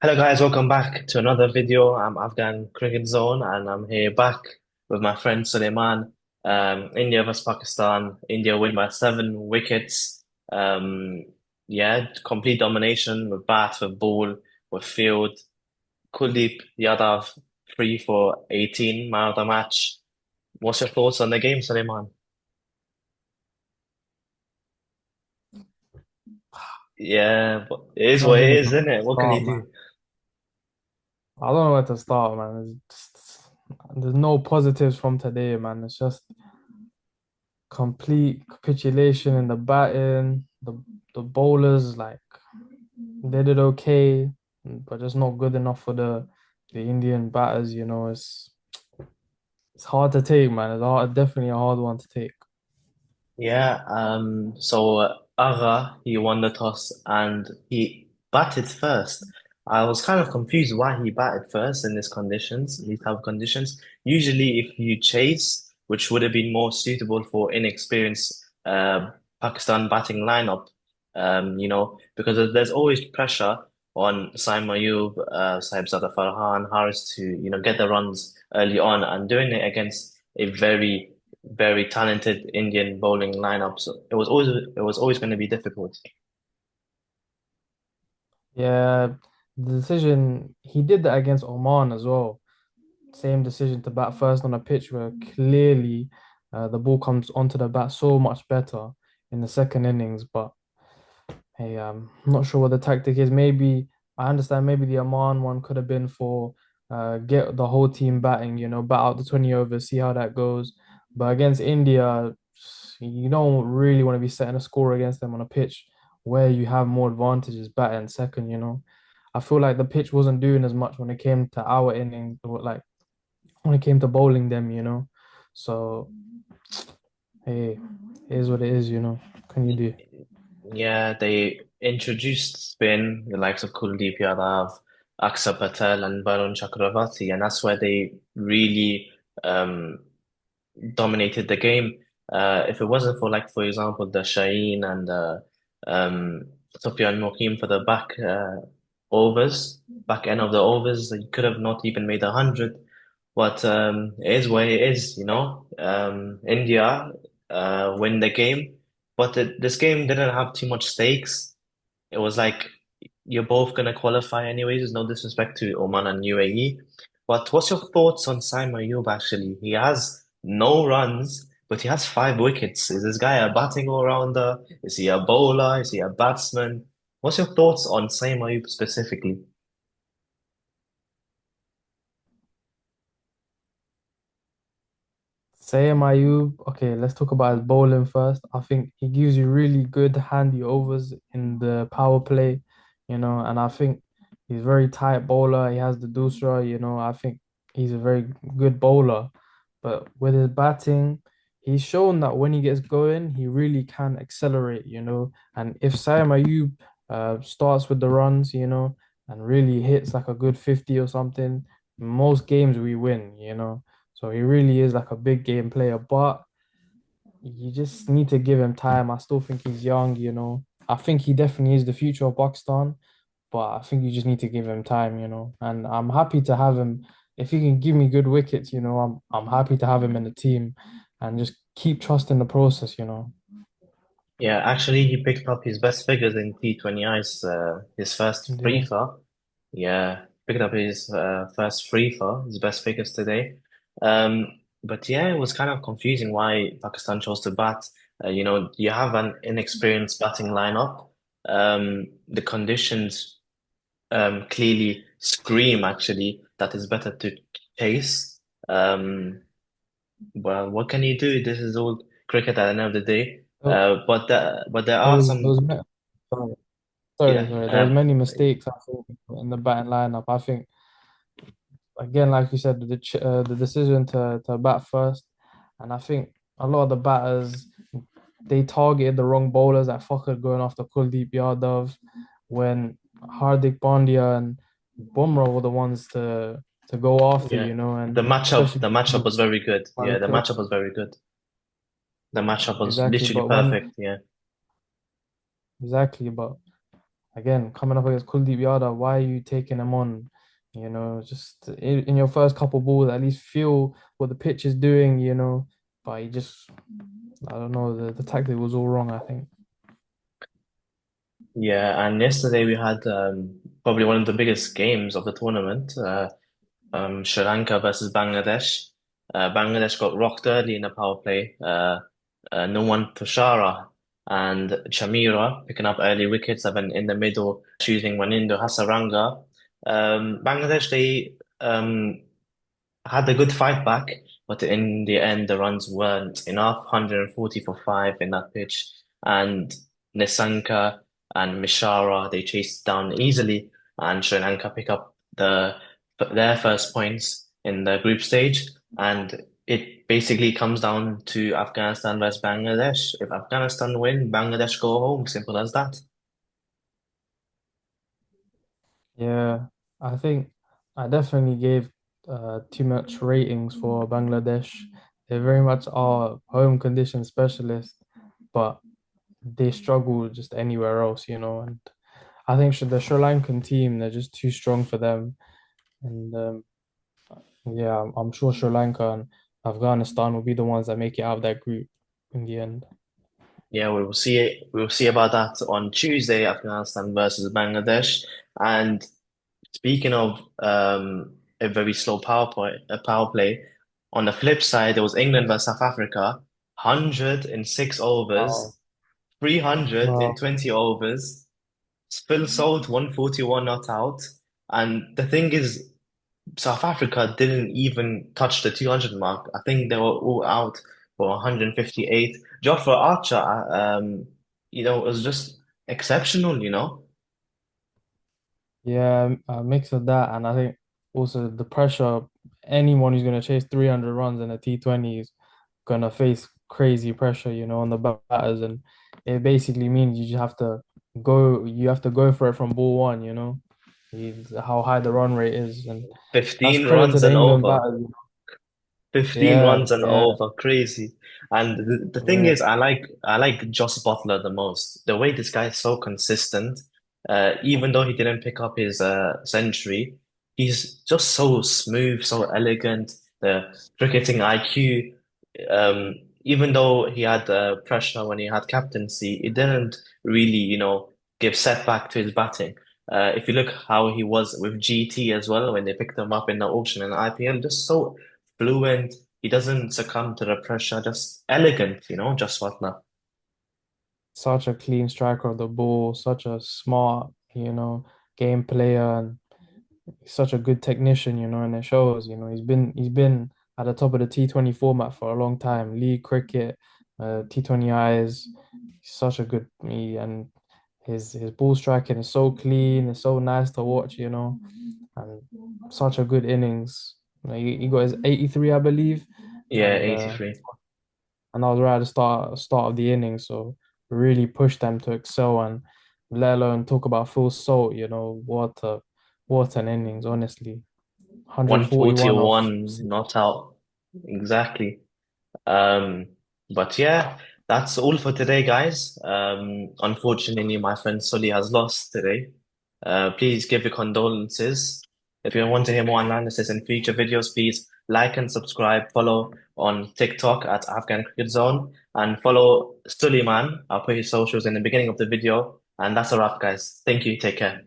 Hello guys, welcome back to another video. I'm Afghan Cricket Zone and I'm here back with my friend Suleiman. India vs Pakistan. India win by 7 wickets. Um, yeah, complete domination with bat, with ball, with field. Kuldeep Yadav 3 for 18, man of the match. What's your thoughts on the game, Suleiman? Yeah, but it I is don't what it even is, know isn't where it? to What can start, you man. do? I don't know where to start, man. It's just, there's no positives from today, man. It's just complete capitulation in the batting. The bowlers, like, they did okay, but just not good enough for the Indian batters. It's hard to take, man. Definitely a hard one to take. Yeah, Agha, he won the toss and he batted first. I was kind of confused why he batted first in these type of conditions. Usually, if you chase, which would have been more suitable for inexperienced Pakistan batting lineup, because there's always pressure on Saim Ayub, Sahibzada Farhan, Haris to, get the runs early on and doing it against a very talented Indian bowling lineup. So it was always going to be difficult. Yeah, the decision he did that against Oman as well. Same decision to bat first on a pitch where clearly the ball comes onto the bat so much better in the second innings. But hey, I'm not sure what the tactic is. Maybe I understand maybe the Oman one could have been for get the whole team batting, bat out the 20 overs, see how that goes. But against India, you don't really want to be setting a score against them on a pitch where you have more advantages batting second. I feel like the pitch wasn't doing as much when it came to our innings, or like when it came to bowling them. So, hey, it is what it is. Can you do? Yeah, they introduced spin, the likes of Kuldeep Yadav, Axar Patel, and Varun Chakravarti, and that's where they really dominated the game. If it wasn't for, like, for example, the Shaheen and um, Sufyan Muqim for the back end of the overs, you could have not even made 100. But it is what it is, you know. India win the game, but this game didn't have too much stakes. It was like you're both gonna qualify anyways. There's no disrespect to Oman and UAE. But what's your thoughts on Saim Ayub actually? He has no runs, but he has 5 wickets. Is this guy a batting all-rounder? Is he a bowler? Is he a batsman? What's your thoughts on Saim Ayub specifically? Sayem Ayub, okay, let's talk about his bowling first. I think he gives you really good handy overs in the power play, and I think he's a very tight bowler. He has the dosra. I think he's a very good bowler. But with his batting, he's shown that when he gets going, he really can accelerate. And if Sayem Ayub starts with the runs, and really hits like a good 50 or something, most games we win. So he really is like a big game player, but you just need to give him time. I still think he's young. I think he definitely is the future of Pakistan, but I think you just need to give him time. And I'm happy to have him. If he can give me good wickets, I'm happy to have him in the team and just keep trusting the process. Yeah, actually, he picked up his best figures in T20I's his first free Yeah. for. Yeah, picked up his first free for his best figures today. But yeah, it was kind of confusing why Pakistan chose to bat. You have an inexperienced batting lineup. The conditions clearly scream actually that it's better to chase. Um, well, what can you do? This is all cricket at the end of the day. So But there there are was there some. was ma- sorry, sorry, Yeah, sorry. There was many mistakes I think in the batting lineup. I think again, like you said, the decision to bat first, and I think a lot of the batters they targeted the wrong bowlers like Fakhr going after Kuldeep Yadav when Hardik Pandya and Bumrah were the ones to go after, yeah. and The matchup, especially the matchup was very good. my Yeah, the wicket. matchup was very good. The matchup was Exactly, literally but when perfect. Yeah. exactly, but again, coming up against Kuldeep Yadav, why are you taking him on? Just in your first couple balls, at least feel what the pitch is doing, But he just, I don't know, the tactic was all wrong, I think. Yeah, and yesterday we had probably one of the biggest games of the tournament. Sri Lanka versus Bangladesh. Bangladesh got rocked early in the power play. No Tushara and Chamira picking up early wickets, and then in the middle choosing Manindo Hasaranga. Bangladesh, they had a good fight back, but in the end, the runs weren't enough. 140 for five in that pitch. And Nisanka and Mishara, they chased down easily, and Sri Lanka pick up their first points in the group stage. And it basically comes down to Afghanistan versus Bangladesh. If Afghanistan win, Bangladesh go home. Simple as that. Yeah, I think I definitely gave too much ratings for Bangladesh. They very much are home condition specialists, but they struggle just anywhere else, And I think the Sri Lankan team, they're just too strong for them. And yeah, I'm sure Sri Lanka and Afghanistan will be the ones that make it out of that group in the end. Yeah, we will see it. We will see about that on Tuesday, Afghanistan versus Bangladesh. And speaking of a very slow power play, on the flip side, there was England versus South Africa, 106 Wow. overs, 320 Wow. overs, Phil Salt 141 not out. And the thing is, South Africa didn't even touch the 200 mark. I think they were all out for 158. Jofra Archer, it was just exceptional. Yeah, a mix of that, and I think also the pressure. Anyone who's going to chase 300 runs in a T20 is going to face crazy pressure, on the batters, and it basically means you just have to go. You have to go for it from ball one, how high the run rate is, and that's 15 credit to runs the and England over. batters. 15 Yeah, runs and yeah, over, crazy. And the thing yeah. is, I like Joss Butler the most. The way this guy is so consistent, even though he didn't pick up his century, he's just so smooth, so elegant. The cricketing IQ, even though he had pressure when he had captaincy, it didn't really, give setback to his batting. If you look how he was with GT as well when they picked him up in the auction and IPL, just so fluent. He doesn't succumb to the pressure. Just elegant, just whatnot. Such a clean striker of the ball, such a smart, game player, and such a good technician, and it shows, he's been at the top of the T20 format for a long time, league cricket, T20Is, such a good and his ball striking is so clean, it's so nice to watch, and such a good innings. He got his 83, I believe, Yeah, and 83. and I was right at the start of the inning, so really pushed them to excel and let alone talk about full salt, what an innings, honestly. 141 off. 141 not out. Exactly. Um, but yeah, that's all for today, guys. Unfortunately, my friend Sully has lost today. Please give your condolences. If you want to hear more analysis in future videos, please like and subscribe. Follow on TikTok at Afghan Cricket Zone and follow Suleiman. I'll put his socials in the beginning of the video. And that's a wrap, guys. Thank you. Take care.